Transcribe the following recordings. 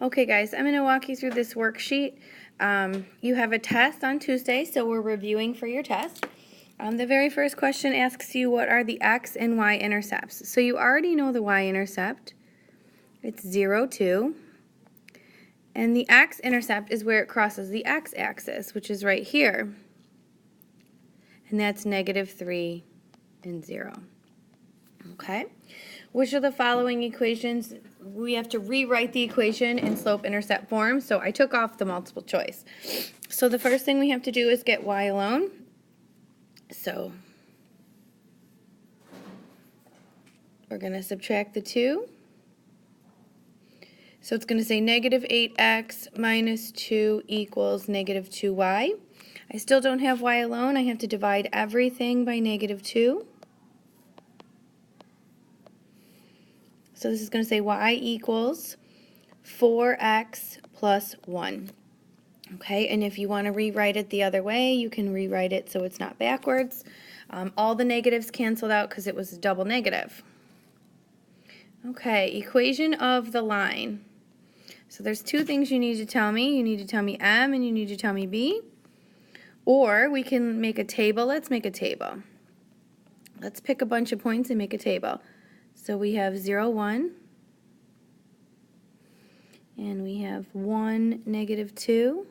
Okay guys, I'm going to walk you through this worksheet. You have a test on Tuesday, so we're reviewing for your test. The very first question asks you what are the x and y intercepts. So you already know the y-intercept. It's 0, 2. And the x-intercept is where it crosses the x-axis, which is right here. And that's -3 and 0. Okay? Which of the following equations, we have to rewrite the equation in slope-intercept form, so I took off the multiple choice. So the first thing we have to do is get y alone. So we're going to subtract the 2. So it's going to say -8x minus 2 equals -2y. I still don't have y alone. I have to divide everything by -2. So this is going to say y equals 4x plus 1. Okay, and if you want to rewrite it the other way, you can rewrite it so it's not backwards. All the negatives canceled out because it was a double negative. Okay, equation of the line. So there's two things you need to tell me. You need to tell me M and you need to tell me B. Or we can make a table. Let's make a table. Let's pick a bunch of points and make a table. So we have 0, 1. And we have 1, -2.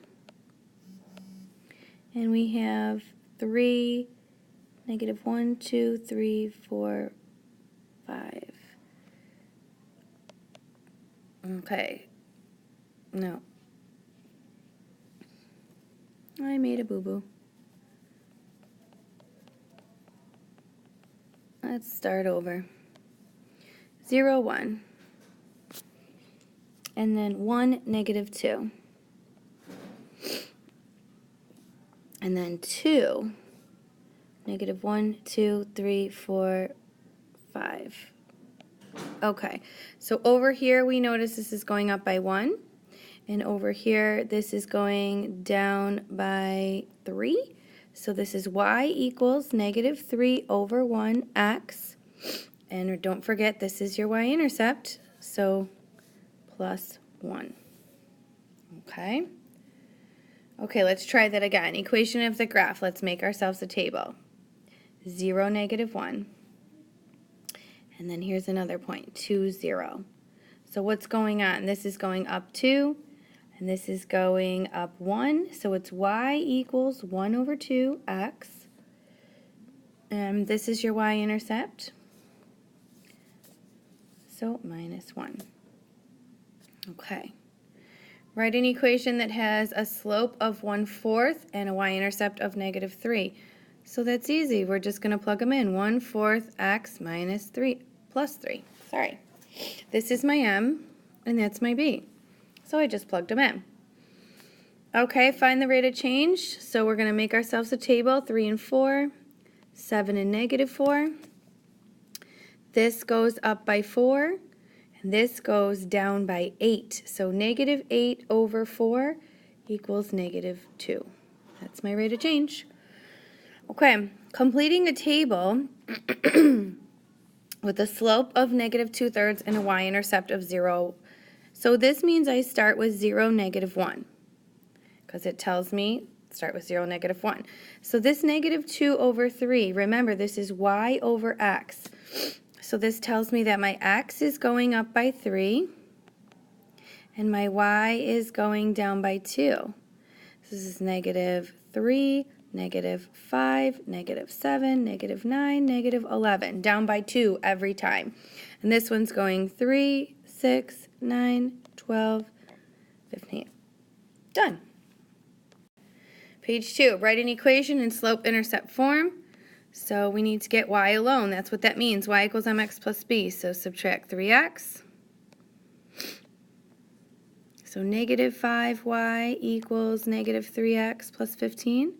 And we have 3, -1, 2, 3, 4, 5. Okay. No. I made a boo-boo. Let's start over. 0, 1. And then 1, -2. And then 2, -1, 2, 3, 4, 5. Okay, so over here we notice this is going up by 1. And over here this is going down by 3. So this is y equals -3 over 1x. And don't forget this is your y-intercept, so plus 1. Okay? Okay, let's try that again. Equation of the graph. Let's make ourselves a table. 0, -1. And then here's another point, 2, 0. So what's going on? This is going up 2, and this is going up 1. So it's y equals 1 over 2x. And this is your y-intercept. So minus 1. Okay. Write an equation that has a slope of 1/4 and a y-intercept of -3. So that's easy. We're just going to plug them in. 1/4 x minus 3 plus 3. Sorry. This is my m, and that's my b. So I just plugged them in. Okay, find the rate of change. So we're going to make ourselves a table. 3 and 4, 7 and -4. This goes up by 4. And this goes down by 8. So -8 over 4 equals -2. That's my rate of change. Okay, completing a table with a slope of -2/3 and a y-intercept of 0. So this means I start with 0, -1. Because it tells me start with 0, -1. So this -2 over 3, remember this is y over x. So this tells me that my x is going up by 3 and my y is going down by 2. This is -3, -5, -7, -9, -11, down by 2 every time. And this one's going 3, 6, 9, 12, 15. Done. Page 2, write an equation in slope-intercept form. So we need to get y alone. That's what that means. Y equals mx plus b. So subtract 3x. So -5y equals -3x plus 15.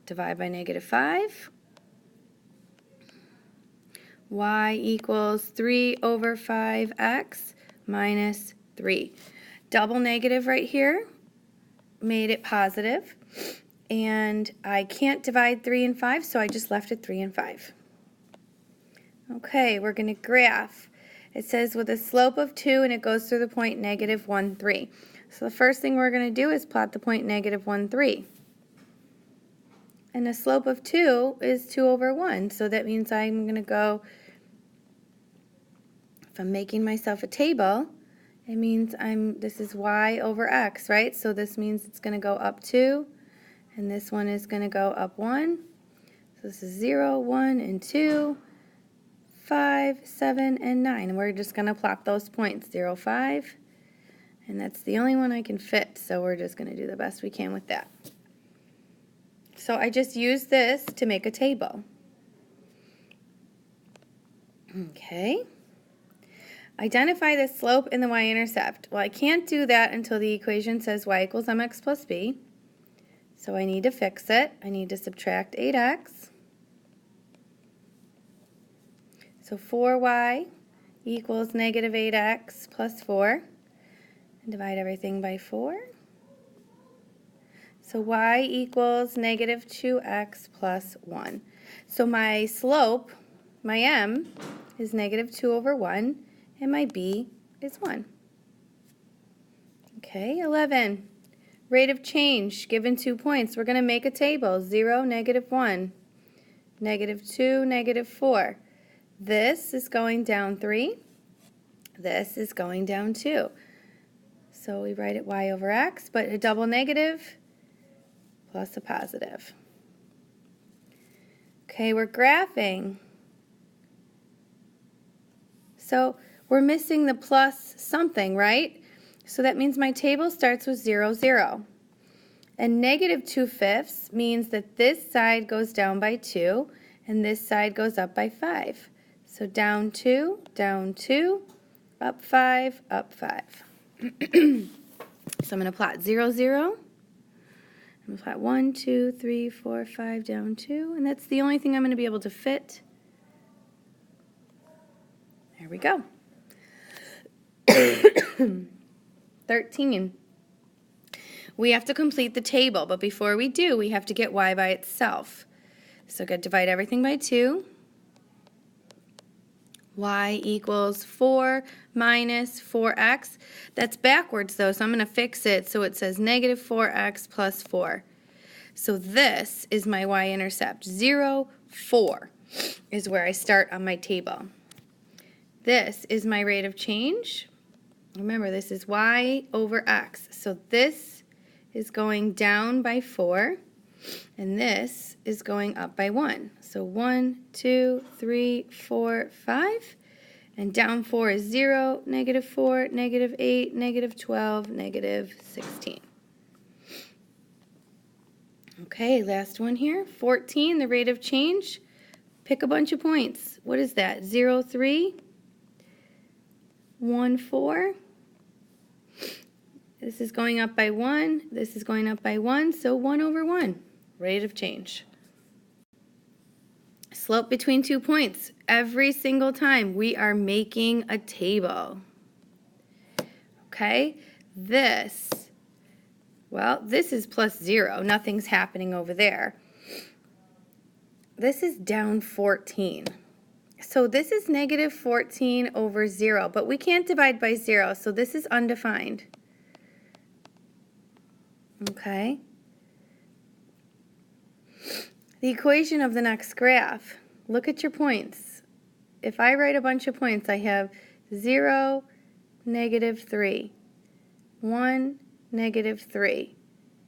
Divide by -5. Y equals 3 over 5x minus 3. Double negative right here made it positive. And I can't divide 3 and 5, so I just left it 3 and 5. Okay, we're going to graph. It says with a slope of 2 and it goes through the point negative 1, 3. So the first thing we're going to do is plot the point negative 1, 3. And the slope of 2 is 2 over 1. So that means I'm going to go, if I'm making myself a table, it means this is y over x, right? So this means it's going to go up 2, and this one is going to go up 1. So this is 0, 1, and 2, 5, 7, and 9. And we're just going to plot those points, 0, 5. And that's the only one I can fit, so we're just going to do the best we can with that. So I just used this to make a table. Okay. Identify the slope and the y-intercept. Well, I can't do that until the equation says y equals mx plus b. So I need to fix it. I need to subtract 8x. So 4y equals negative 8x plus 4. And divide everything by 4. So y equals negative 2x plus 1. So my slope, my m, is negative 2 over 1, and my b is 1. Okay, 11. Rate of change given 2 points. We're going to make a table. 0, negative 1, negative 2, negative 4. This is going down 3. This is going down 2. So we write it y over x, but a double negative plus a positive. Okay, we're graphing. So we're missing the plus something, right? So that means my table starts with 0, 0. And negative 2/5 means that this side goes down by 2, and this side goes up by 5. So down 2, up 5, up 5. So I'm going to plot 0, 0. I'm going to plot 1, 2, 3, 4, 5, down 2. And that's the only thing I'm going to be able to fit. There we go. 13. We have to complete the table, but before we do, we have to get y by itself. So I'm going to divide everything by 2. Y equals 4 minus 4x. That's backwards though, so I'm going to fix it so it says negative 4x plus 4. So this is my y-intercept. 0, 4 is where I start on my table. This is my rate of change. Remember, this is y over x. So this is going down by 4, and this is going up by 1. So 1, 2, 3, 4, 5. And down 4 is 0, negative 4, negative 8, negative 12, negative 16. Okay, last one here. 14, the rate of change. Pick a bunch of points. What is that? 0, 3, 1, 4. This is going up by 1. This is going up by 1. So 1 over 1, rate of change. Slope between 2 points. Every single time we are making a table. Okay, this is plus 0. Nothing's happening over there. This is down 14. So this is negative 14 over 0, but we can't divide by 0, so this is undefined. Okay. The equation of the next graph. Look at your points. If I write a bunch of points, I have 0, negative 3, 1, negative 3,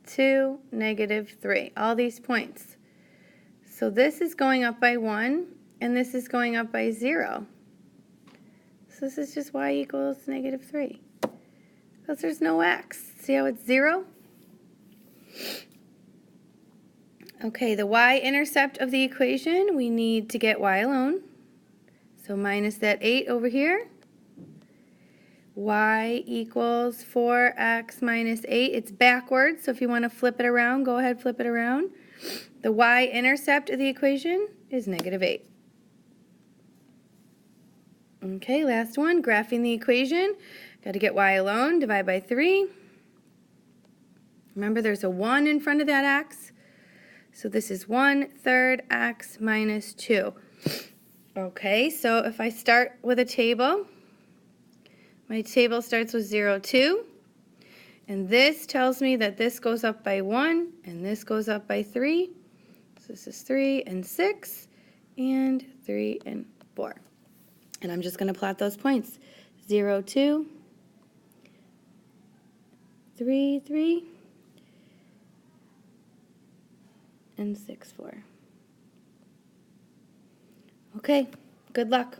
2, negative 3. All these points. So this is going up by 1, and this is going up by 0. So this is just y equals negative 3. Because there's no x. See how it's 0? Okay, the y-intercept of the equation, we need to get y alone. So minus that 8 over here. Y equals 4x minus 8. It's backwards, so if you want to flip it around, go ahead, flip it around. The y-intercept of the equation is negative 8. Okay, last one, graphing the equation. Got to get y alone, divide by 3. Remember, there's a 1 in front of that x. So this is 1/3 x minus 2. Okay, so if I start with a table, My table starts with 0, 2. And this tells me that this goes up by 1, and this goes up by 3. So this is 3 and 6, and 3 and 4. And I'm just going to plot those points. 0, 2, 3, 3, and 6, 4. Okay, good luck.